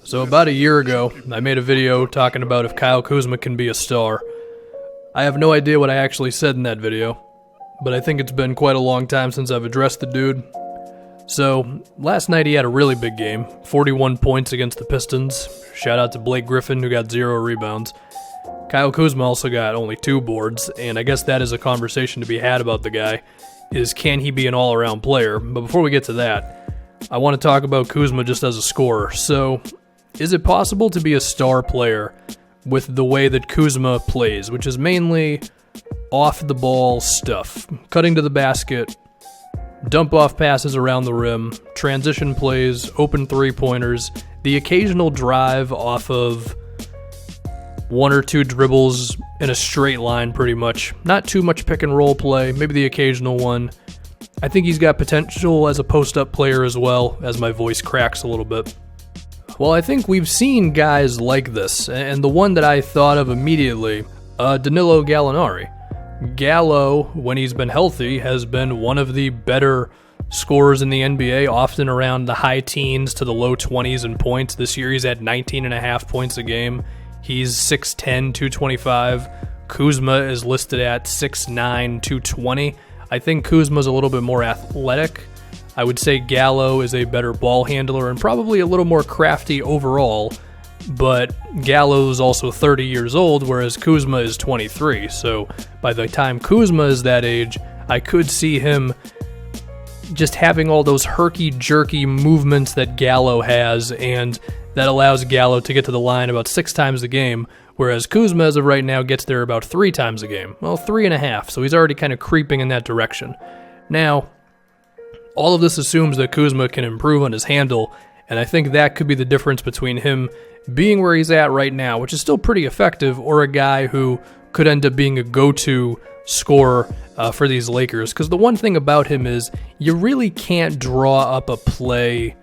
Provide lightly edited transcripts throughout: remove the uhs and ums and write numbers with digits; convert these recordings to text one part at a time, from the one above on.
So about a year ago, I made a video talking about if Kyle Kuzma can be a star. I have no idea what I actually said in that video, but I think it's been quite a long time since I've addressed the dude. So, last night he had a really big game, 41 points against the Pistons. Shout out to Blake Griffin, who got 0 rebounds. Kyle Kuzma also got only 2 boards, and I guess that is a conversation to be had about the guy, is can he be an all-around player? But before we get to that, I want to talk about Kuzma just as a scorer. So, is it possible to be a star player with the way that Kuzma plays, which is mainly off-the-ball stuff, cutting to the basket, dump-off passes around the rim, transition plays, open three-pointers, the occasional drive off of 1 or 2 dribbles in a straight line pretty much, not too much pick-and-roll play, maybe the occasional one. I think he's got potential as a post-up player as well, as my voice cracks a little bit. Well, I think we've seen guys like this, and the one that I thought of immediately, Danilo Gallinari. Gallo, when he's been healthy, has been one of the better scorers in the NBA, often around the high teens to the low 20s in points. This year he's at 19.5 points a game. He's 6'10", 225. Kuzma is listed at 6'9", 220. I think Kuzma's a little bit more athletic. I would say Gallo is a better ball handler and probably a little more crafty overall, but Gallo's also 30 years old, whereas Kuzma is 23. So by the time Kuzma is that age, I could see him just having all those herky-jerky movements that Gallo has, and that allows Gallo to get to the line about 6 times a game, whereas Kuzma, as of right now, gets there about 3 times a game. Well, 3.5, so he's already kind of creeping in that direction. Now, all of this assumes that Kuzma can improve on his handle, and I think that could be the difference between him being where he's at right now, which is still pretty effective, or a guy who could end up being a go-to scorer for these Lakers. Because the one thing about him is you really can't draw up a play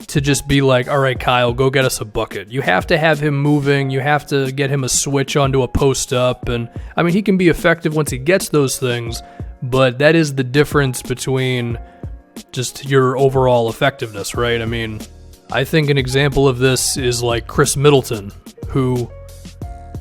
to just be like, all right, Kyle, go get us a bucket. You have to have him moving. You have to get him a switch onto a post-up. And, I mean, he can be effective once he gets those things, but that is the difference between just your overall effectiveness, right? I mean, I think an example of this is like Chris Middleton, who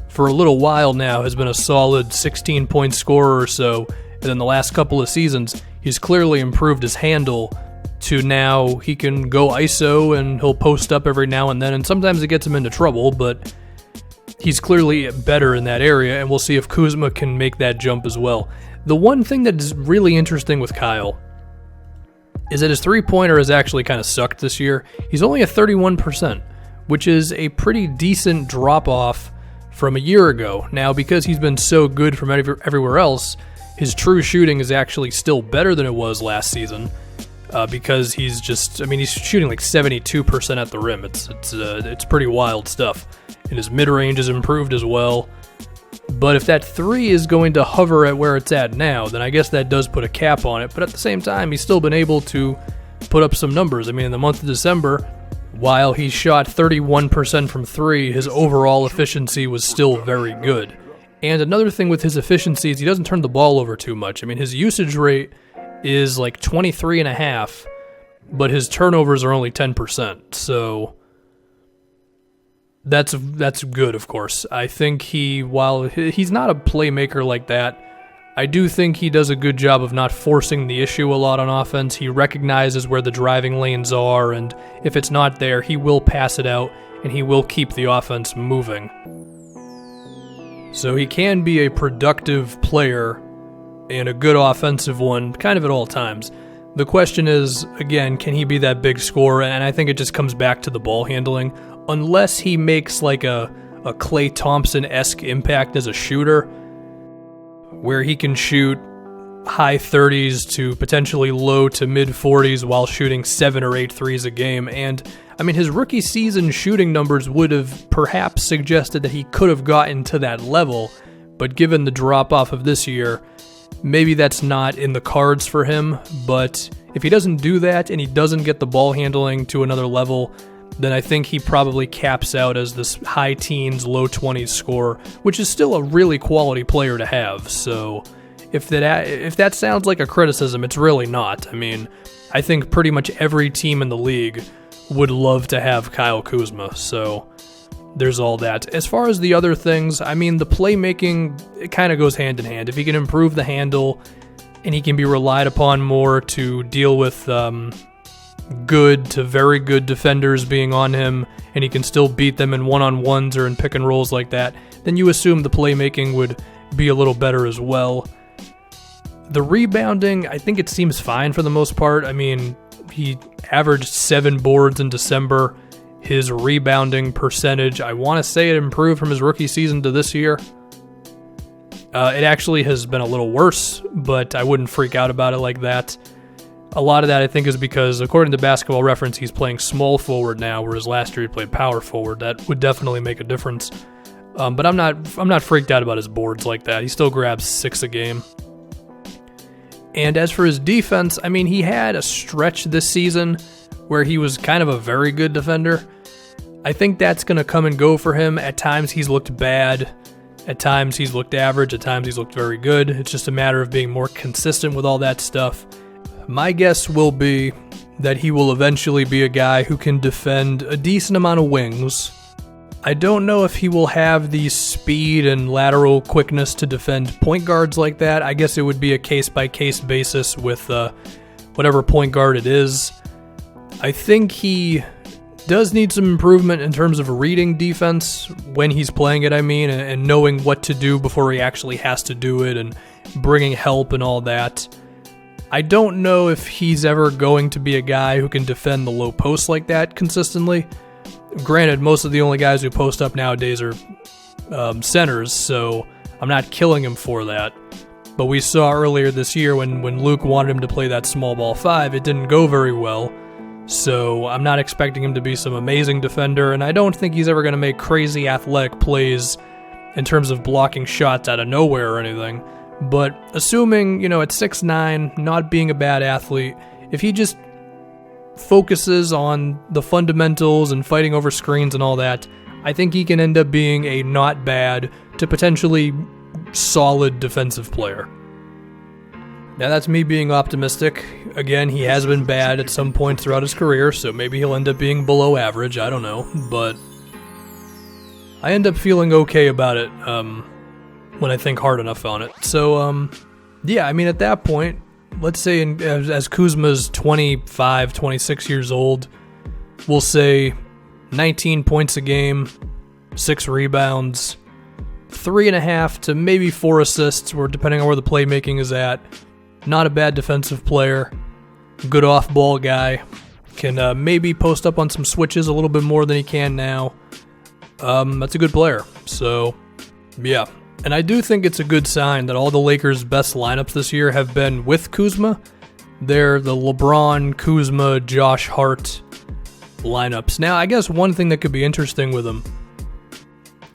for a little while now has been a solid 16-point scorer or so, and in the last couple of seasons, he's clearly improved his handle to now he can go ISO and he'll post up every now and then, and sometimes it gets him into trouble, but he's clearly better in that area, and we'll see if Kuzma can make that jump as well. The one thing that is really interesting with Kyle is that his three-pointer has actually kind of sucked this year. He's only at 31%, which is a pretty decent drop-off from a year ago. Now, because he's been so good from everywhere else, his true shooting is actually still better than it was last season, because he's shooting like 72% at the rim. It's pretty wild stuff. And his mid-range has improved as well. But if that 3 is going to hover at where it's at now, then I guess that does put a cap on it. But at the same time, he's still been able to put up some numbers. I mean, in the month of December, while he shot 31% from 3, his overall efficiency was still very good. And another thing with his efficiency is he doesn't turn the ball over too much. I mean, his usage rate is like 23.5, but his turnovers are only 10%. So that's good, of course. I think while he's not a playmaker like that, I do think he does a good job of not forcing the issue a lot on offense. He recognizes where the driving lanes are, and if it's not there, he will pass it out, and he will keep the offense moving. So he can be a productive player and a good offensive one, kind of at all times. The question is, again, can he be that big scorer? And I think it just comes back to the ball handling. Unless he makes like a Klay Thompson-esque impact as a shooter, where he can shoot high 30s to potentially low to mid 40s while shooting 7 or 8 threes a game. And I mean, his rookie season shooting numbers would have perhaps suggested that he could have gotten to that level, but given the drop-off of this year, maybe that's not in the cards for him. But if he doesn't do that and he doesn't get the ball handling to another level, then I think he probably caps out as this high teens, low 20s scorer, which is still a really quality player to have. So if that sounds like a criticism, it's really not. I mean, I think pretty much every team in the league would love to have Kyle Kuzma, so there's all that. As far as the other things, I mean, the playmaking, it kind of goes hand in hand. If he can improve the handle and he can be relied upon more to deal with good to very good defenders being on him, and he can still beat them in one-on-ones or in pick and rolls like that, then you assume the playmaking would be a little better as well. The rebounding, I think it seems fine for the most part. I mean, he averaged 7 boards in December. His rebounding percentage, I want to say it improved from his rookie season to this year. It actually has been a little worse, but I wouldn't freak out about it like that. A lot of that, I think, is because, according to Basketball Reference, he's playing small forward now, whereas last year he played power forward. That would definitely make a difference. But I'm not freaked out about his boards like that. He still grabs 6 a game. And as for his defense, I mean, he had a stretch this season where he was kind of a very good defender. I think that's going to come and go for him. At times he's looked bad. At times he's looked average. At times he's looked very good. It's just a matter of being more consistent with all that stuff. My guess will be that he will eventually be a guy who can defend a decent amount of wings. I don't know if he will have the speed and lateral quickness to defend point guards like that. I guess it would be a case-by-case basis with whatever point guard it is. I think he does need some improvement in terms of reading defense when he's playing it, and knowing what to do before he actually has to do it, and bringing help and all that. I don't know if he's ever going to be a guy who can defend the low post like that consistently. Granted, most of the only guys who post up nowadays are centers, so I'm not killing him for that. But we saw earlier this year when Luke wanted him to play that small ball 5, it didn't go very well. So I'm not expecting him to be some amazing defender, and I don't think he's ever going to make crazy athletic plays in terms of blocking shots out of nowhere or anything. But assuming, at 6'9", not being a bad athlete, if he just focuses on the fundamentals and fighting over screens and all that, I think he can end up being a not bad to potentially solid defensive player. Now that's me being optimistic. Again, he has been bad at some point throughout his career, so maybe he'll end up being below average, I don't know, but I end up feeling okay about it when I think hard enough on it. So, yeah, at that point, let's say as Kuzma's 25, 26 years old, we'll say 19 points a game, 6 rebounds, 3.5 to maybe 4 assists, or depending on where the playmaking is at. Not a bad defensive player, good off-ball guy, can maybe post up on some switches a little bit more than he can now. That's a good player, so yeah. And I do think it's a good sign that all the Lakers' best lineups this year have been with Kuzma. They're the LeBron, Kuzma, Josh Hart lineups. Now, I guess one thing that could be interesting with him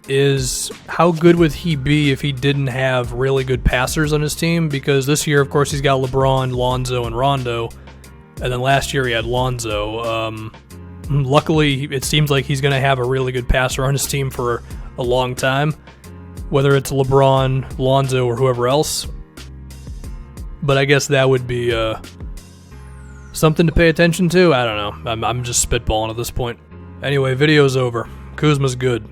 is how good would he be if he didn't have really good passers on his team? Because this year, of course, he's got LeBron, Lonzo, and Rondo. And then last year he had Lonzo. Luckily, it seems like he's going to have a really good passer on his team for a long time, whether it's LeBron, Lonzo, or whoever else. But I guess that would be something to pay attention to. I don't know. I'm just spitballing at this point. Anyway, video's over. Kuzma's good.